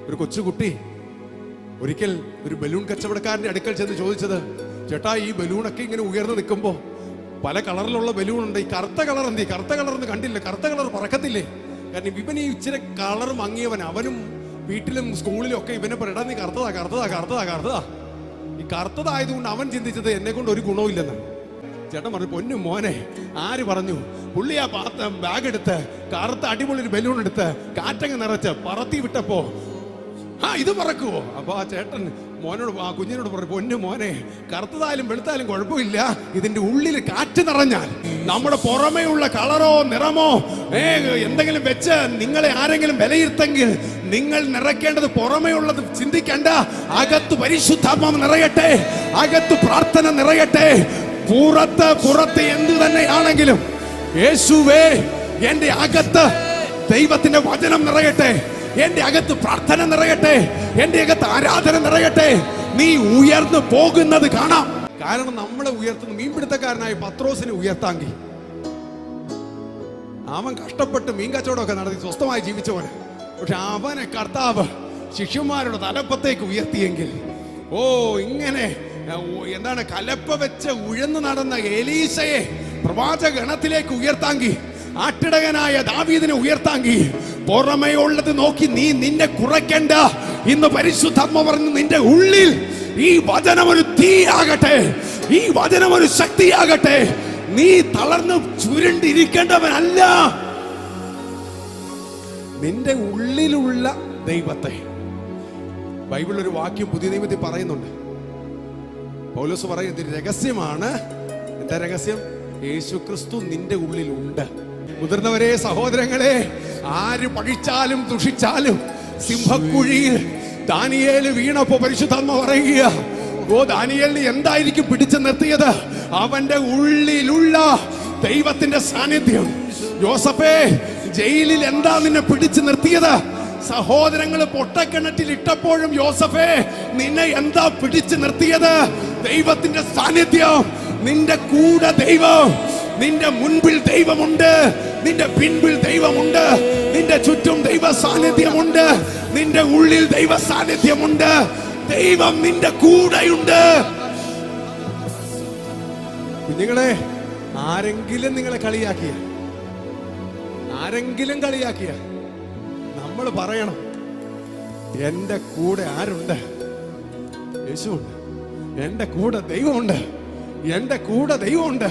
ഒരു കൊച്ചുകുട്ടി ഒരിക്കൽ ഒരു ബലൂൺ കച്ചവടക്കാരന്റെ അടുക്കൽ ചെന്ന് ചോദിച്ചത്, ചേട്ടാ ഈ ബലൂണൊക്കെ ഇങ്ങനെ ഉയർന്നു നിൽക്കുമ്പോ പല കളറിലുള്ള ബലൂൺ ഉണ്ട്, ഈ കറുത്ത കളർ എന്ത്? കറുത്ത കളർന്ന് കണ്ടില്ല, കറുത്ത കളർ പറക്കത്തില്ലേ? കാരണം ഇവൻ ഈ ഇച്ചിരി കളർ മങ്ങിയവൻ, അവനും വീട്ടിലും സ്കൂളിലും ഒക്കെ ഇവനെ പറയടാ നീ കറുത്തതാ കറുത്തതാ കറുത്തതാ കറുത്തതാ. ഈ കറുത്തതായതുകൊണ്ട് അവൻ ചിന്തിച്ചത് എന്നെ കൊണ്ട് ഒരു ഗുണവും ഇല്ലെന്ന്. ചേട്ടൻ പറഞ്ഞു, പൊന്നു മോനെ, ആര് പറഞ്ഞു? പുള്ളി ആ ബാഗ് എടുത്ത് കറുത്ത അടിപൊളി ഒരു ബലൂൺ എടുത്ത് കാറ്റങ്ങ് നിറച്ച് പറത്തി വിട്ടപ്പോ ഇത് പറക്കുവോ? അപ്പൊ ആ ചേട്ടൻ മോനോട്, ആ കുഞ്ഞിനോട് പറഞ്ഞു, പൊന്നു മോനെ, കറുത്തതായാലും വെളുത്തായാലും കുഴപ്പമില്ല, ഇതിന്റെ ഉള്ളിൽ കാറ്റ് നിറഞ്ഞാൽ നമ്മുടെ പുറമേയുള്ള കളറോ നിറമോ എന്തെങ്കിലും വെച്ച് നിങ്ങളെ ആരെങ്കിലും വിലയിരുത്തെങ്കിൽ നിങ്ങൾ നിറയ്ക്കേണ്ടത് പുറമേ ഉള്ളത് ചിന്തിക്കേണ്ട, അകത്ത് പരിശുദ്ധാത്മാവ് നിറയട്ടെ, അകത്ത് പ്രാർത്ഥന നിറയട്ടെ. പുറത്ത് എന്ത് തന്നെയാണെങ്കിലും യേശുവേ എന്റെ അകത്ത് ദൈവത്തിന്റെ വചനം നിറയട്ടെ, എന്റെ അകത്ത് പ്രാർത്ഥന നിറയട്ടെ, എന്റെ അകത്ത് ആരാധന നിറയട്ടെ. നീ ഉയർന്നു പോകുന്നത് കാണാം. കാരണം നമ്മളെ ഉയർത്തുന്ന മീൻപിടുത്തക്കാരനായ പത്രോസിനെ ഉയർത്താങ്കി, അവൻ കഷ്ടപ്പെട്ട് മീൻ കച്ചവടമൊക്കെ നടത്തി സ്വസ്ഥമായി ജീവിച്ചവന്, പക്ഷെ അവനെ കർത്താവ് ശിഷ്യന്മാരുടെ തലപ്പത്തേക്ക് ഉയർത്തിയെങ്കിൽ, ഇങ്ങനെ എന്താണ് കലപ്പ വെച്ച് ഉഴന്നു നടന്ന എലീശയെ പ്രവാചകഗണത്തിലേക്ക് ഉയർത്താങ്കി, ആട്ടിടകനായ ദാവീദിനെ ഉയർത്താങ്കി, പുറമേ ഉള്ളത് നോക്കി നീ നിന്നെ കുറയ്ക്കണ്ട. ഇന്ന് പരിശുദ്ധാത്മ പറഞ്ഞു, നിന്റെ ഉള്ളിൽ ഈ വചനം ഒരു തീയാകട്ടെ, ഈ വചനം ഒരു ശക്തിയാകട്ടെ. നീ തളർന്ന് ചുരുണ്ടിരിക്കേണ്ടവനല്ല, നിന്റെ ഉള്ളിലുള്ള ദൈവത്തെ. ബൈബിളിൽ ഒരു വാക്യം പുതിയ നിയമത്തിൽ പറയുന്നുണ്ട്. പൗലോസ് പറയുന്നത് രഹസ്യമാണ്. എന്താ രഹസ്യം? യേശുക്രിസ്തു നിന്റെ ഉള്ളിലുണ്ട്. മുതിർന്നവരെ, സഹോദരങ്ങളെ, ആര് പഴിച്ചാലും ദുഷിച്ചാലും സിംഹക്കുഴിയിൽ ദാനിയേൽ വീണപ്പോ പരിശുദ്ധാത്മാവ് പറയുക, ദാനിയേലിനെ എന്തായിരിക്കും പിടിച്ചു നിർത്തിയത്? അവന്റെ ഉള്ളിലുള്ള ദൈവത്തിന്റെ സാന്നിധ്യം. യോസഫേ, ജയിലിൽ എന്താ നിന്നെ പിടിച്ചു നിർത്തിയത്? സഹോദരങ്ങള് പൊട്ടക്കിണറ്റിൽ ഇട്ടപ്പോഴും യോസഫേ, നിന്നെ എന്താ പിടിച്ചു നിർത്തിയത്? ദൈവത്തിന്റെ സാന്നിധ്യം. നിന്റെ കൂടെ ദൈവം, നിന്റെ മുൻപിൽ ദൈവമുണ്ട്, നിന്റെ പിൻപിൽ ദൈവമുണ്ട്, നിന്റെ ചുറ്റും ദൈവ സാന്നിധ്യമുണ്ട്, നിന്റെ ഉള്ളിൽ ദൈവ സാന്നിധ്യമുണ്ട്. ദൈവം നിന്റെ കൂടെയുണ്ട്. കുഞ്ഞുങ്ങളെ, ആരെങ്കിലും നിങ്ങളെ കളിയാക്കിയ, ആരെങ്കിലും കളിയാക്കിയ, നമ്മൾ പറയണം, എന്റെ കൂടെ ആരുണ്ട്? യേശുവുണ്ട്. എന്റെ കൂടെ ദൈവമുണ്ട്, എന്റെ കൂടെ ദൈവമുണ്ട്.